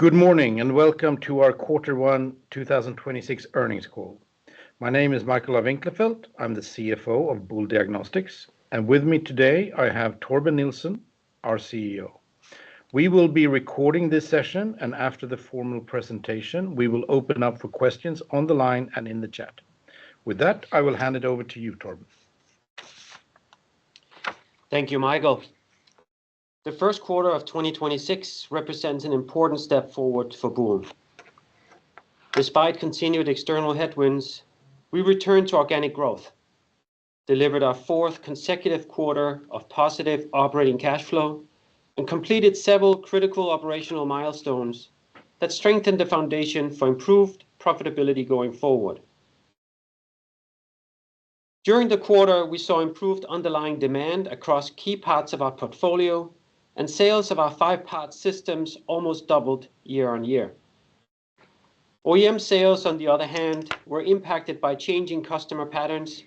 Good morning and welcome to our Q1 2026 earnings call. My name is Winklerfelt. I'm the CFO of Boule Diagnostics, and with me today I have Torben Nielsen, our CEO. We will be recording this session, and after the formal presentation, we will open up for questions on the line and in the chat. With that, I will hand it over to you, Torben. Thank you, Michael. The first quarter of 2026 represents an important step forward for Boule. Despite continued external headwinds, we returned to organic growth, delivered our fourth consecutive quarter of positive operating cash flow, and completed several critical operational milestones that strengthened the foundation for improved profitability going forward. During the quarter, we saw improved underlying demand across key parts of our portfolio, and sales of our 5-part systems almost doubled year-on-year. OEM sales, on the other hand, were impacted by changing customer patterns,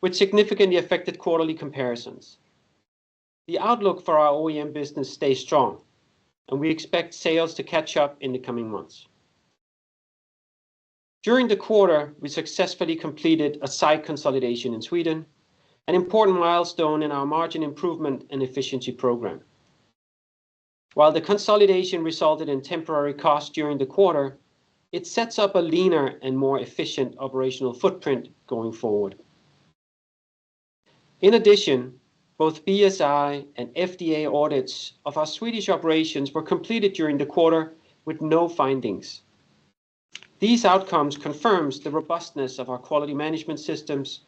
which significantly affected quarterly comparisons. The outlook for our OEM business stays strong, and we expect sales to catch up in the coming months. During the quarter, we successfully completed a site consolidation in Sweden, an important milestone in our margin improvement and efficiency program. While the consolidation resulted in temporary costs during the quarter, it sets up a leaner and more efficient operational footprint going forward. In addition, both BSI and FDA audits of our Swedish operations were completed during the quarter with no findings. These outcomes confirms the robustness of our quality management systems,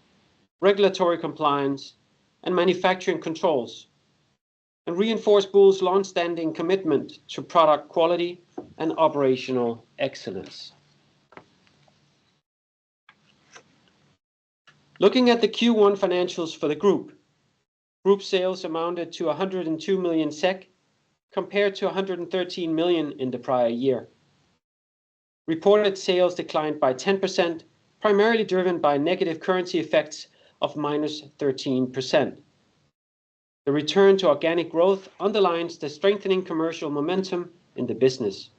regulatory compliance, and manufacturing controls, and reinforce Boule's long-standing commitment to product quality and operational excellence. Looking at the Q1 financials for the group sales amounted to 102 million SEK compared to 113 million in the prior year. Reported sales declined by 10%, primarily driven by negative currency effects of -13%. The return to organic growth underlines the strengthening commercial momentum in the business.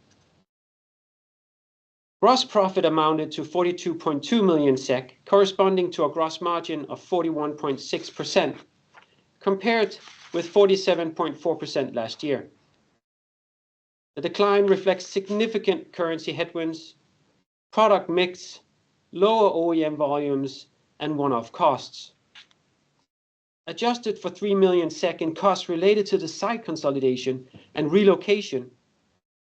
Gross profit amounted to 42.2 million SEK, corresponding to a gross margin of 41.6%, compared with 47.4% last year. The decline reflects significant currency headwinds, product mix, lower OEM volumes, and one-off costs. Adjusted for 3 million in costs related to the site consolidation and relocation,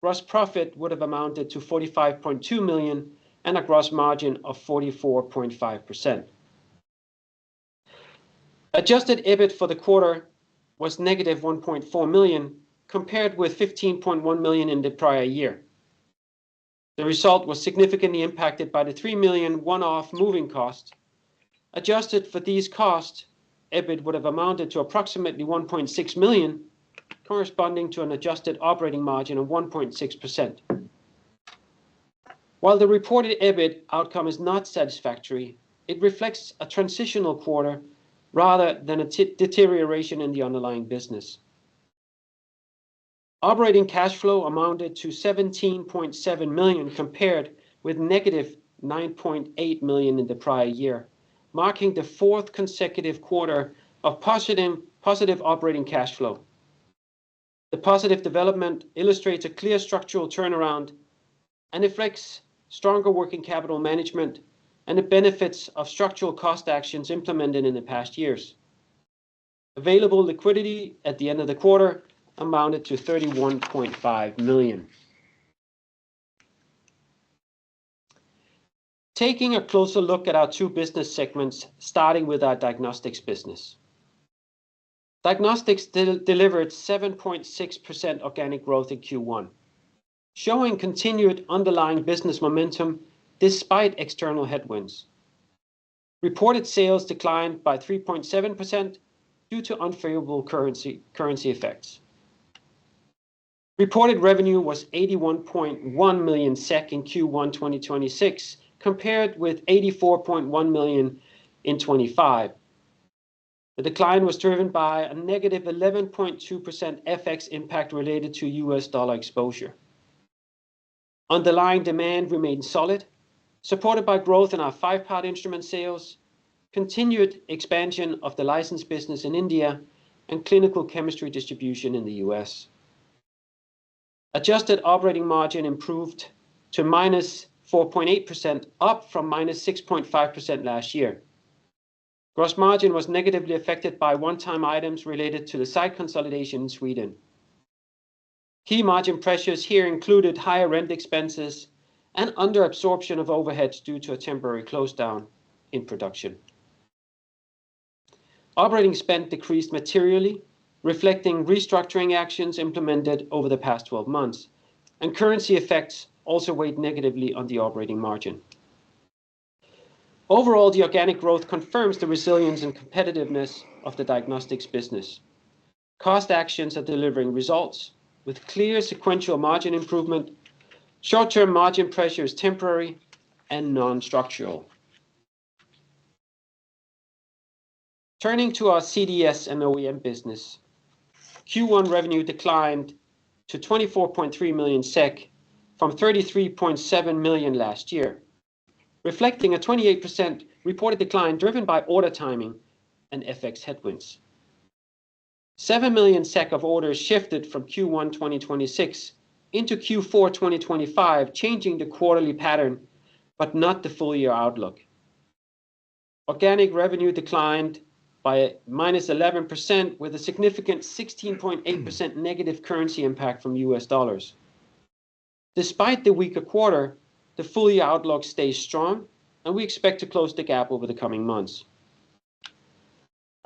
gross profit would have amounted to 45.2 million and a gross margin of 44.5%. Adjusted EBIT for the quarter was negative 1.4 million, compared with 15.1 million in the prior year. The result was significantly impacted by the 3 million one-off moving costs. Adjusted for these costs, EBIT would have amounted to approximately 1.6 million, corresponding to an adjusted operating margin of 1.6%. While the reported EBIT outcome is not satisfactory, it reflects a transitional quarter rather than a deterioration in the underlying business. Operating cash flow amounted to 17.7 million compared with negative 9.8 million in the prior year, marking the fourth consecutive quarter of positive operating cash flow. The positive development illustrates a clear structural turnaround and reflects stronger working capital management and the benefits of structural cost actions implemented in the past years. Available liquidity at the end of the quarter amounted to 31.5 million. Taking a closer look at our two business segments, starting with our diagnostics business. Diagnostics delivered 7.6% organic growth in Q1, showing continued underlying business momentum despite external headwinds. Reported sales declined by 3.7% due to unfavorable currency effects. Reported revenue was 81.1 million SEK in Q1 2026, compared with 84.1 million in 2025. The decline was driven by a negative 11.2% FX impact related to US dollar exposure. Underlying demand remained solid, supported by growth in our 5-part instrument sales, continued expansion of the licensed business in India, and clinical chemistry distribution in the US. Adjusted operating margin improved to -4.8%, up from -6.5% last year. Gross margin was negatively affected by one-time items related to the site consolidation in Sweden. Key margin pressures here included higher rent expenses and under absorption of overheads due to a temporary close down in production. Operating spend decreased materially, reflecting restructuring actions implemented over the past 12 months, and currency effects also weighed negatively on the operating margin. Overall, the organic growth confirms the resilience and competitiveness of the diagnostics business. Cost actions are delivering results with clear sequential margin improvement. Short-term margin pressure is temporary and non-structural. Turning to our CDS and OEM business, Q1 revenue declined to 24.3 million SEK from 33.7 million last year, reflecting a 28% reported decline driven by order timing and FX headwinds. 7 million SEK of orders shifted from Q1 2026 into Q4 2025, changing the quarterly pattern, but not the full year outlook. Organic revenue declined by -11%, with a significant 16.8% negative currency impact from US dollars. Despite the weaker quarter, the full year outlook stays strong, and we expect to close the gap over the coming months.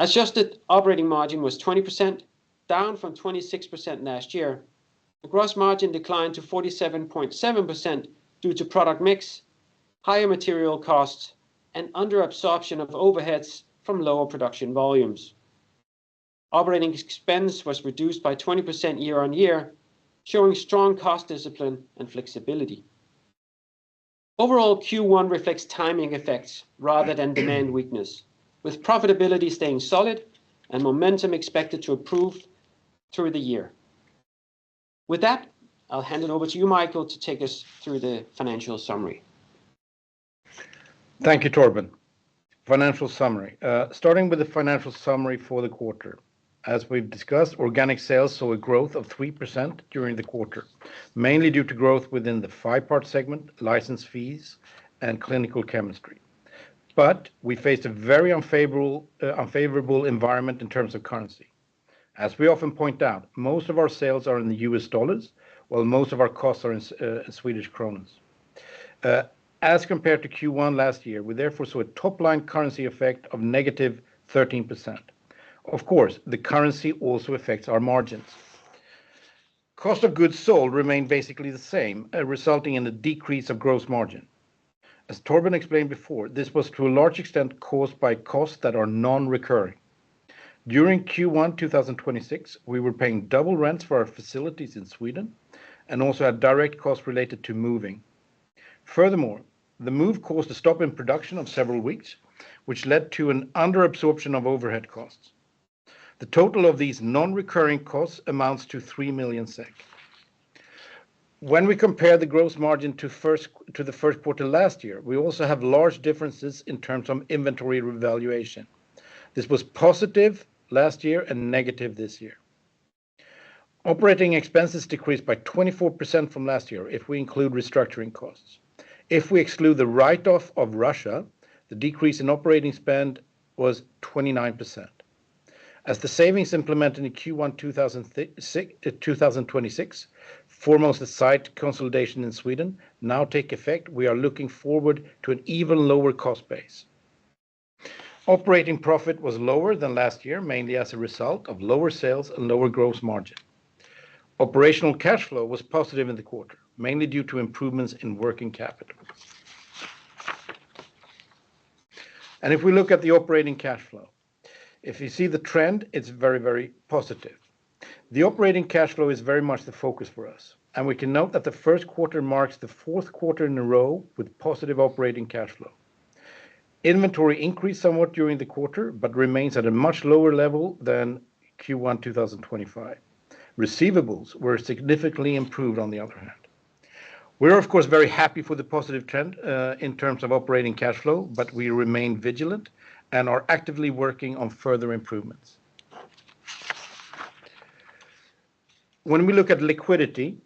Adjusted operating margin was 20%, down from 26% last year. The gross margin declined to 47.7% due to product mix, higher material costs, and under absorption of overheads from lower production volumes. Operating expense was reduced by 20% year-on-year, showing strong cost discipline and flexibility. Overall, Q1 reflects timing effects rather than demand weakness, with profitability staying solid and momentum expected to improve through the year. With that, I'll hand it over to you, Michael, to take us through the financial summary. Thank you, Torben. Financial summary. Starting with the financial summary for the quarter. As we've discussed, organic sales saw a growth of 3% during the quarter, mainly due to growth within the 5-part segment, license fees, and clinical chemistry. But we faced a very unfavorable environment in terms of currency. As we often point out, most of our sales are in the US dollars, while most of our costs are in Swedish kronas. As compared to Q1 last year, we therefore saw a top-line currency effect of -13%. Of course, the currency also affects our margins. Cost of goods sold remained basically the same, resulting in a decrease of gross margin. As Torben explained before, this was to a large extent caused by costs that are non-recurring. During Q1 2026, we were paying double rents for our facilities in Sweden and also had direct costs related to moving. Furthermore, the move caused a stop in production of several weeks, which led to an under-absorption of overhead costs. The total of these non-recurring costs amounts to 3 million SEK. When we compare the gross margin to the first quarter last year, we also have large differences in terms of inventory revaluation. This was positive last year and negative this year. Operating expenses decreased by 24% from last year if we include restructuring costs. If we exclude the write-off of Russia, the decrease in operating spend was 29%. As the savings implemented in Q1 2026, foremost the site consolidation in Sweden, now take effect, we are looking forward to an even lower cost base. Operating profit was lower than last year, mainly as a result of lower sales and lower gross margin. Operational cash flow was positive in the quarter, mainly due to improvements in working capital. And if we look at the operating cash flow, if you see the trend, it's very, very positive. The operating cash flow is very much the focus for us, and we can note that the first quarter marks the fourth quarter in a row with positive operating cash flow. Inventory increased somewhat during the quarter, but remains at a much lower level than Q1 2025. Receivables were significantly improved on the other hand. We're of course very happy for the positive trend in terms of operating cash flow, but we remain vigilant and are actively working on further improvements. When we look at liquidity,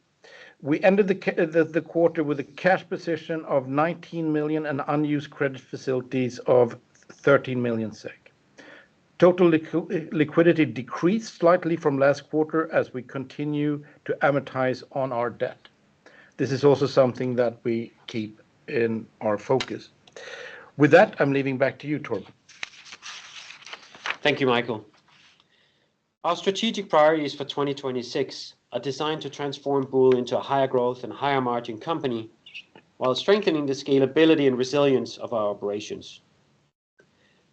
we ended the quarter with a cash position of 19 million and unused credit facilities of 13 million SEK. Total liquidity decreased slightly from last quarter as we continue to amortize on our debt. This is also something that we keep in our focus. With that, I'm leaving back to you, Torben. Thank you, Michael. Our strategic priorities for 2026 are designed to transform Boule into a higher growth and higher margin company while strengthening the scalability and resilience of our operations.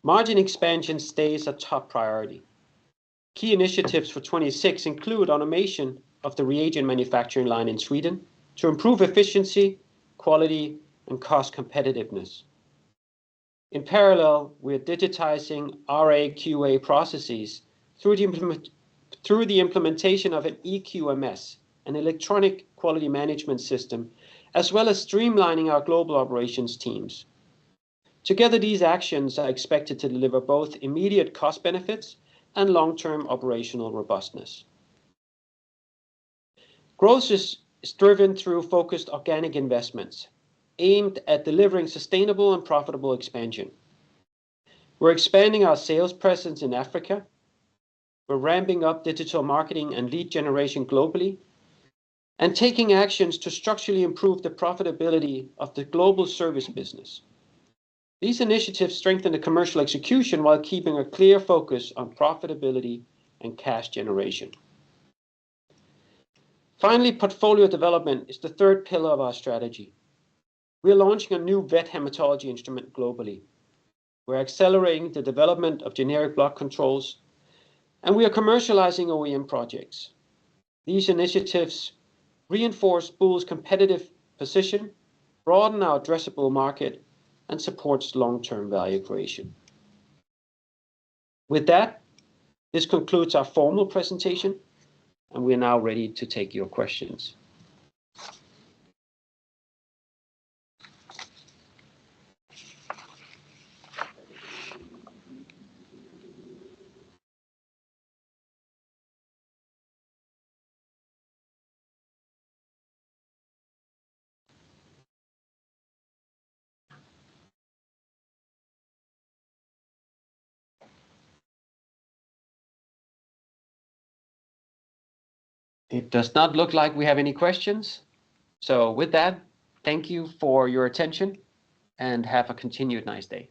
Margin expansion stays a top priority. Key initiatives for 2026 include automation of the reagent manufacturing line in Sweden to improve efficiency, quality, and cost competitiveness. In parallel, we are digitizing RA/QA processes through the implementation of an EQMS, an electronic quality management system, as well as streamlining our global operations teams. Together, these actions are expected to deliver both immediate cost benefits and long-term operational robustness. Growth is driven through focused organic investments aimed at delivering sustainable and profitable expansion. We're expanding our sales presence in Africa. We're ramping up digital marketing and lead generation globally, and taking actions to structurally improve the profitability of the global service business. These initiatives strengthen the commercial execution while keeping a clear focus on profitability and cash generation. Finally, portfolio development is the third pillar of our strategy. We are launching a new vet hematology instrument globally. We're accelerating the development of generic blood controls, and we are commercializing OEM projects. These initiatives reinforce Boule's competitive position, broaden our addressable market, and supports long-term value creation. With that, this concludes our formal presentation, and we are now ready to take your questions. It does not look like we have any questions. So with that, thank you for your attention and have a continued nice day.